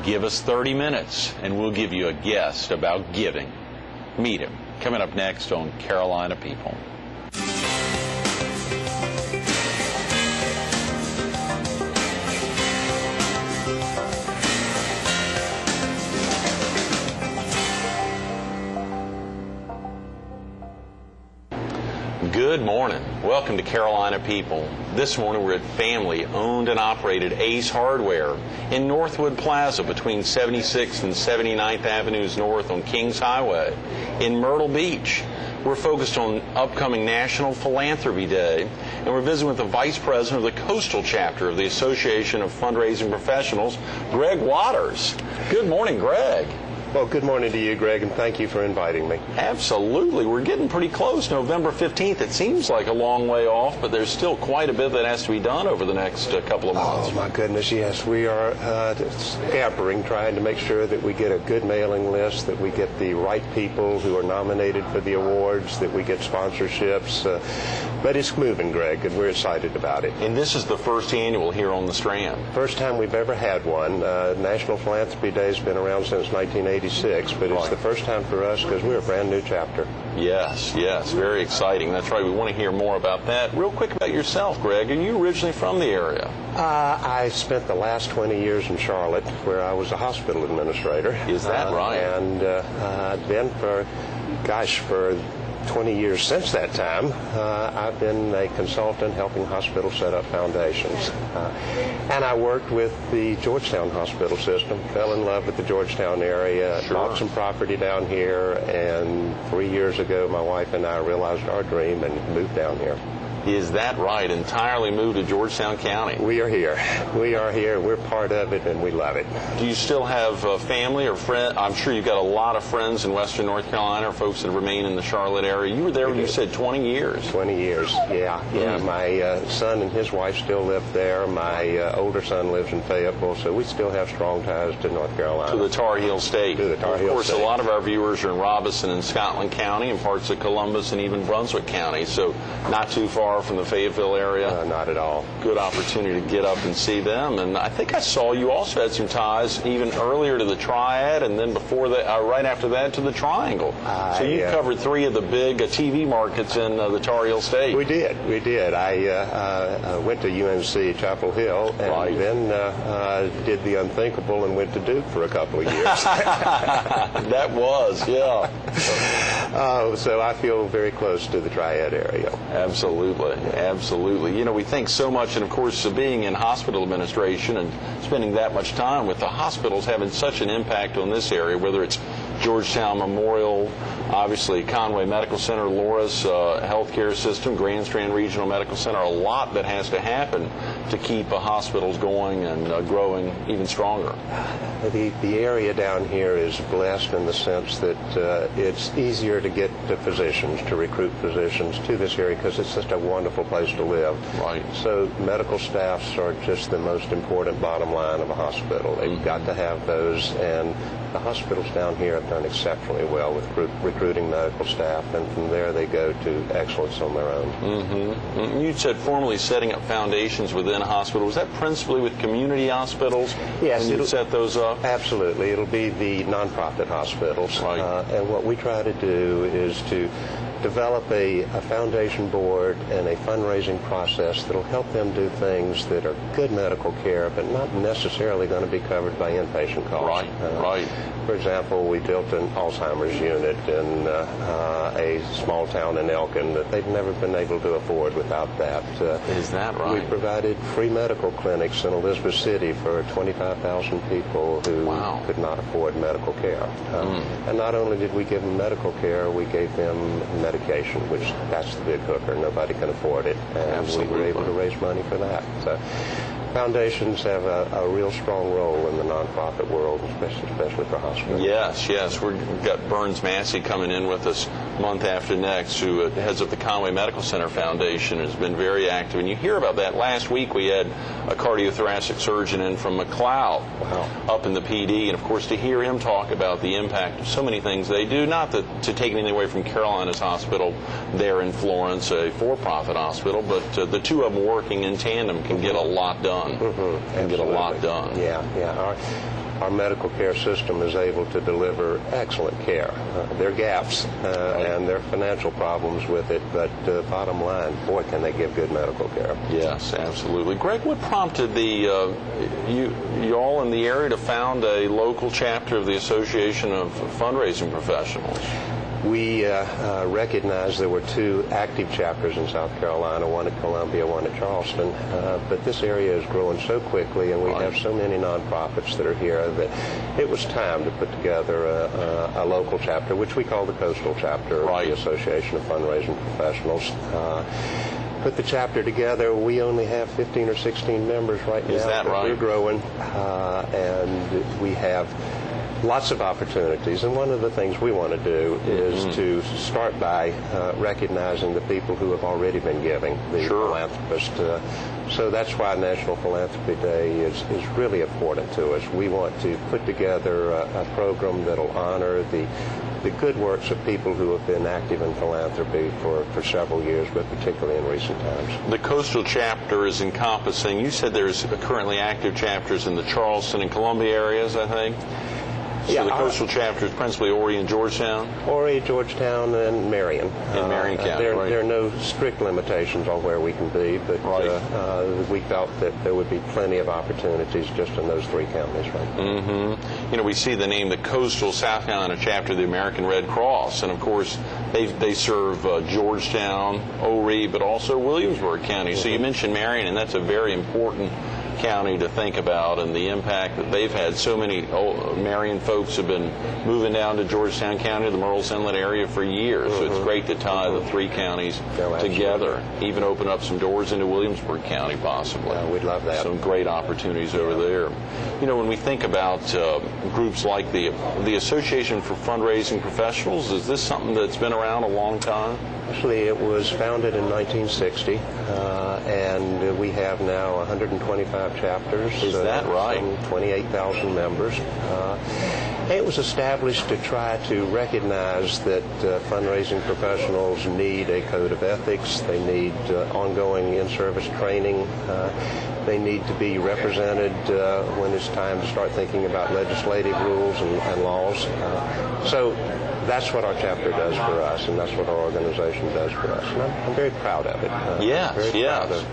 Give us 30 minutes and we'll give you a guest about giving. Meet him. Coming up next on Carolina People. Good morning. Welcome to Carolina People. This morning we're at family-owned and operated Ace Hardware in Northwood Plaza between 76th and 79th Avenues North on Kings Highway in Myrtle Beach. We're focused on upcoming National Philanthropy Day, and we're visiting with the Vice President of the Coastal Chapter of the Association of Fundraising Professionals, Gregg Waters. Good morning, Gregg. Well, good morning to you, Greg, and thank you for inviting me. Absolutely. We're getting pretty close. November 15th. It seems like a long way off, but there's still quite a bit that has to be done over the next couple of months. Oh, my goodness, yes. We are scampering, trying to make sure that we get a good mailing list, that we get the right people who are nominated for the awards, that we get sponsorships. But it's moving, Greg, and we're excited about it. And this is the first annual here on the Strand. First time we've ever had one. National Philanthropy Day has been around since 1986, but it's the first time for us because we're a brand new chapter. Yes, very exciting. That's right. We want to hear more about that. Real quick about yourself, Gregg. Are you originally from the area? I spent the last 20 years in Charlotte, where I was a hospital administrator. Is that right? And then for 20 years since that time, I've been a consultant helping hospitals set up foundations. And I worked with the Georgetown hospital system, fell in love with the Georgetown area, bought some property down here, and 3 years ago my wife and I realized our dream and moved down here. Is that right? Entirely moved to Georgetown County? We are here. We are here. We're part of it, and we love it. Do you still have family or friends? I'm sure you've got a lot of friends in Western North Carolina, or folks that remain in the Charlotte area. You were there, you said, 20 years. 20 years, yeah. My son and his wife still live there. My older son lives in Fayetteville, so we still have strong ties to North Carolina. To the Tar Heel State. To the Tar Heel State. Of course, a lot of our viewers are in Robeson and Scotland County and parts of Columbus and even Brunswick County, so not too far from the Fayetteville area. Not at all. Good opportunity to get up and see them. And I think I saw you also had some ties even earlier to the Triad, and then before that, right after that, to the Triangle. So you covered three of the big TV markets in the Tar Heel State. We did. I went to UNC Chapel Hill, and then did the unthinkable and went to Duke for a couple of years. That was, yeah. So I feel very close to the Triad area. Absolutely. You know, we think so much, and of course, being in hospital administration and spending that much time with the hospitals having such an impact on this area, whether it's Georgetown Memorial, obviously Conway Medical Center, Loras Healthcare System, Grand Strand Regional Medical Center, a lot that has to happen to keep hospitals going and growing even stronger. The area down here is blessed in the sense that it's easier to get the physicians, to recruit physicians to this area because it's such a wonderful place to live. Right. So medical staffs are just the most important bottom line of a hospital. They've got to have those, and the hospitals down here have done exceptionally well with recruiting medical staff, and from there they go to excellence on their own. Mm-hmm. You said formerly setting up foundations within a hospital. Was that principally with community hospitals? Yes. When you set those up? Absolutely. It'll be the nonprofit hospitals. Right. And what we try to do is to develop a foundation board and a fundraising process that'll help them do things that are good medical care, but not necessarily going to be covered by inpatient costs. Right. For example, we built an Alzheimer's unit in a small town in Elkin that they've never been able to afford without that. Is that right? We provided free medical clinics in Elizabeth City for 25,000 people who could not afford medical care. And not only did we give them medical care, we gave them medication, which that's the big hooker. Nobody can afford it. And we were able to raise money for that. So foundations have a real strong role in the nonprofit world, especially for hospitals. Yes. We've got Burns Massey coming in with us month after next, who heads up the Conway Medical Center Foundation, has been very active. And you hear about that. Last week we had a cardiothoracic surgeon in from McLeod up in the PD, and of course to hear him talk about the impact of so many things they do, not that to take anything away from Carolina's hospital there in Florence, a for-profit hospital, but the two of them working in tandem can get a lot done. Can get a lot done. Yeah. Our medical care system is able to deliver excellent care. There are gaps and there are financial problems with it, but bottom line, boy, can they give good medical care. Yes, absolutely. Greg, what prompted you all in the area to found a local chapter of the Association of Fundraising Professionals? We recognized there were two active chapters in South Carolina, one at Columbia, one at Charleston, but this area is growing so quickly and we have so many nonprofits that are here that it was time to put together a local chapter, which we call the Coastal Chapter of the Association of Fundraising Professionals. Put the chapter together. We only have 15 or 16 members right now. Is that right? We're growing, and we have lots of opportunities, and one of the things we want to do is to start by recognizing the people who have already been giving, the philanthropists. So that's why National Philanthropy Day is really important to us. We want to put together a program that will honor the good works of people who have been active in philanthropy for several years, but particularly in recent times. The Coastal Chapter is encompassing, you said there's currently active chapters in the Charleston and Columbia areas, I think? So the Coastal Chapter is principally Horry and Georgetown? Horry, Georgetown, and Marion. In Marion County, There are no strict limitations on where we can be, but we felt that there would be plenty of opportunities just in those three counties. You know, we see the name, the Coastal South Carolina Chapter of the American Red Cross, and of course they serve Georgetown, Horry, but also Williamsburg County. So you mentioned Marion, and that's a very important county to think about, and the impact that they've had. So many Marion folks have been moving down to Georgetown County, the Murrells Inlet area for years, so it's great to tie the three counties together, even open up some doors into Williamsburg County possibly. We'd love that. Some great opportunities over there. You know, when we think about groups like the Association for Fundraising Professionals, is this something that's been around a long time? Actually, it was founded in 1960, and we have now 125 chapters. Is that right? 28,000 members. It was established to try to recognize that fundraising professionals need a code of ethics. They need ongoing in-service training. They need to be represented when it's time to start thinking about legislative rules and laws. So that's what our chapter does for us, and that's what our organization does for us. And I'm very proud of it. Very proud of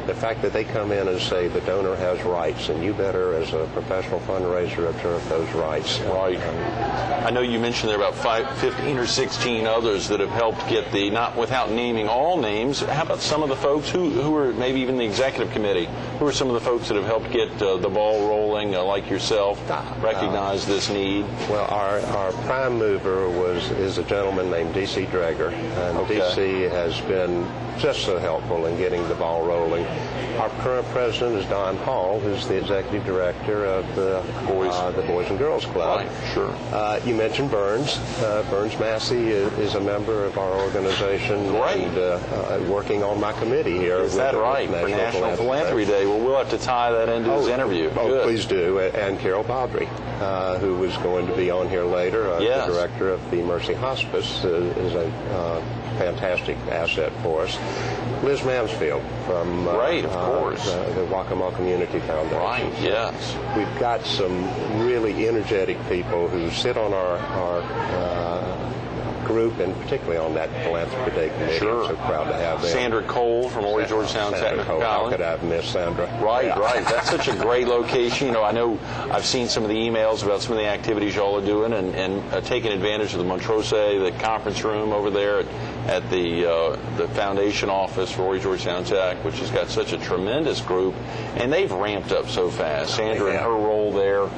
the fact that they come in and say the donor has rights, and you better, as a professional fundraiser, observe those rights. Right. I know you mentioned there are about 15 or 16 others that have helped get the, not without naming all names, how about some of the folks who are maybe even the executive committee, who are some of the folks that have helped get the ball rolling, like yourself, recognize this need? Well, our prime mover is a gentleman named D.C. Gregg, and D.C. has been just so helpful in getting the ball rolling. Our current president is Don Hall, who's the executive director of the Boys and Girls Club. Right, sure. You mentioned Burns. Burns Massey is a member of our organization and working on my committee here. Is that right? For National Philanthropy Day. Well, we'll have to tie that into this interview. Good. Please do. And Carol Baudry, who was going to be on here later, the director of the Mercy Hospice, is a fantastic asset for us. Liz Mansfield from the Waccamaw Community Foundation. Right, yes. We've got some really energetic people who sit on our group, and particularly on that Philanthropy Day committee. Sure. I'm so proud to have them. Sandra Cole from Horry Georgetown Technical College. How could I have missed Sandra? Right. That's such a great location. You know, I know I've seen some of the emails about some of the activities y'all are doing, and taking advantage of the Montrose, the conference room over there at the foundation office for Horry Georgetown Tech, which has got such a tremendous group, and they've ramped up so fast. Sandra in her role there,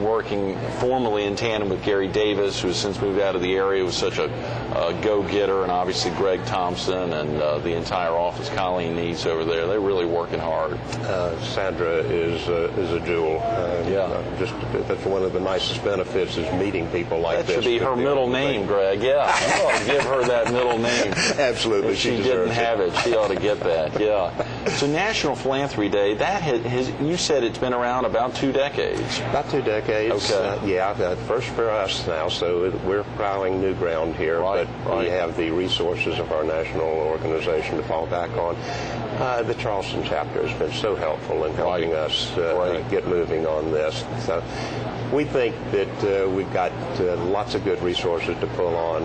working formally in tandem with Gary Davis, who has since moved out of the area, Ray was such a go-getter, and obviously Gregg Thompson and the entire office, Colleen Neese over there. They're really working hard. Sandra is a jewel. Just that's one of the nicest benefits is meeting people like this. That should be her middle name, Gregg. Yeah, you ought to give her that middle name. Absolutely, if she didn't have it, she ought to get that. Yeah. So National Philanthropy Day, that has you said it's been around about 2 decades. About 2 decades. Okay. First for us now, so we're plowing new ground here, but we have the resources of our national organization to fall back on. The Charleston chapter has been so helpful in helping us get moving on this. So we think that we've got lots of good resources to pull on,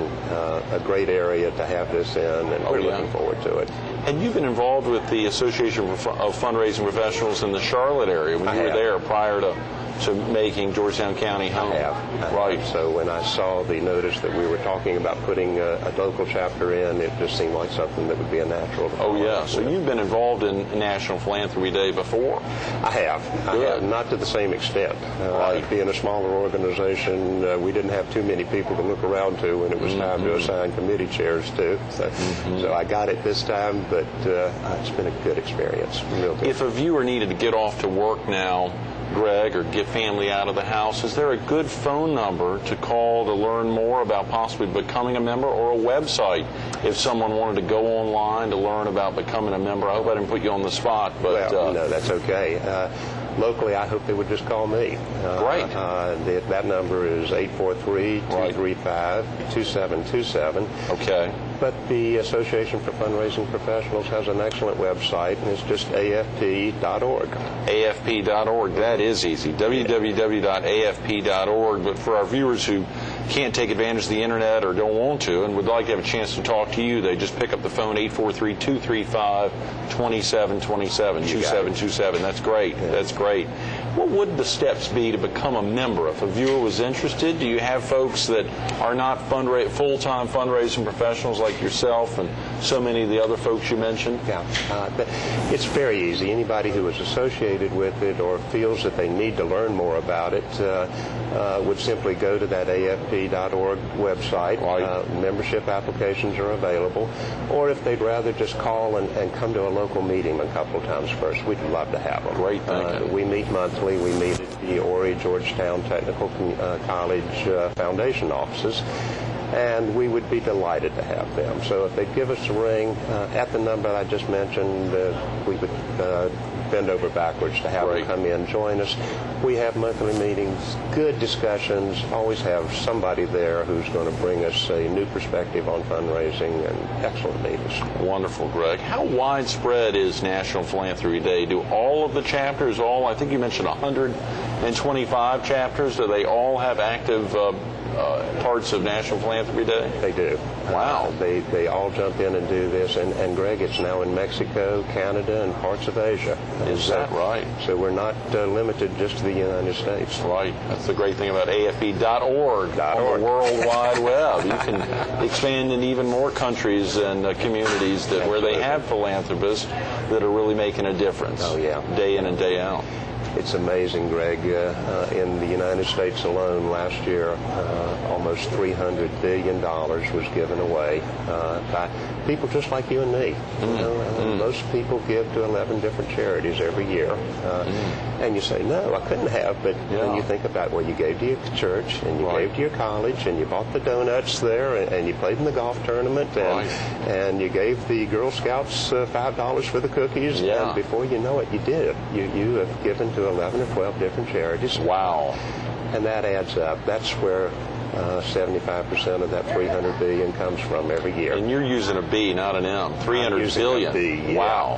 a great area to have this in, and we're looking forward to it. And you've been involved with the Association of Fundraising Professionals in the Charlotte area when you were there prior to making Georgetown County home. I have. So when I saw the notice that we were talking about putting a local chapter in, it just seemed like something that would be a natural. So you've been involved in National Philanthropy Day before? I have. Not to the same extent. Being a smaller organization, we didn't have too many people to look around to when it was time to assign committee chairs to. So I got it this time, but it's been a good experience. Real good. If a viewer needed to get off to work now, Gregg, or get family out of the house, is there a good phone number to call to learn more about possibly becoming a member, or a website if someone wanted to go online to learn about becoming a member? I hope I didn't put you on the spot, but no, that's okay. Locally, I hope they would just call me. Great. That number is 843-235-2727. Okay. But the Association for Fundraising Professionals has an excellent website, and it's just afp.org. afp.org. That is easy. www.afp.org. But for our viewers who can't take advantage of the internet or don't want to and would like to have a chance to talk to you, they just pick up the phone, 843-235-2727, 2727. That's great. Yeah. That's great. What would the steps be to become a member? If a viewer was interested, do you have folks that are not full-time fundraising professionals like yourself and so many of the other folks you mentioned? It's very easy. Anybody who is associated with it or feels that they need to learn more about it would simply go to that afp.org website. Membership applications are available. Or if they'd rather just call and come to a local meeting a couple of times first, we'd love to have them. Great thinking. We meet monthly. We meet at the Horry Georgetown Technical College Foundation offices, and we would be delighted to have them. So if they'd give us a ring at the number I just mentioned, we would bend over backwards to have them come in, join us. We have monthly meetings, good discussions, always have somebody there who's going to bring us a new perspective on fundraising, and excellent meetings. Wonderful, Gregg. How widespread is National Philanthropy Day? Do all of the chapters, I think you mentioned 125 chapters, do they all have active parts of National Philanthropy Day? They do. Wow. They all jump in and do this. And Gregg, it's now in Mexico, Canada, and parts of Asia. Is that right? So we're not limited just to the United States. Right. That's the great thing about afp.org on the World Wide Web. You can expand in even more countries and communities where they have philanthropists that are really making a difference. Day in and day out. It's amazing, Gregg. In the United States alone last year, almost $300 billion was given away by people just like you and me. Most people give to 11 different charities every year. And you say, no, I couldn't have, but then you think about, you gave to your church, and you gave to your college, and you bought the donuts there, and you played in the golf tournament, and you gave the Girl Scouts $5 for the cookies, and before you know it, you did. You have given to 11 or 12 different charities. Wow. And that adds up. That's where 75% of that $300 billion comes from every year. And you're using a B, not an M. $300 billion. A B, Wow.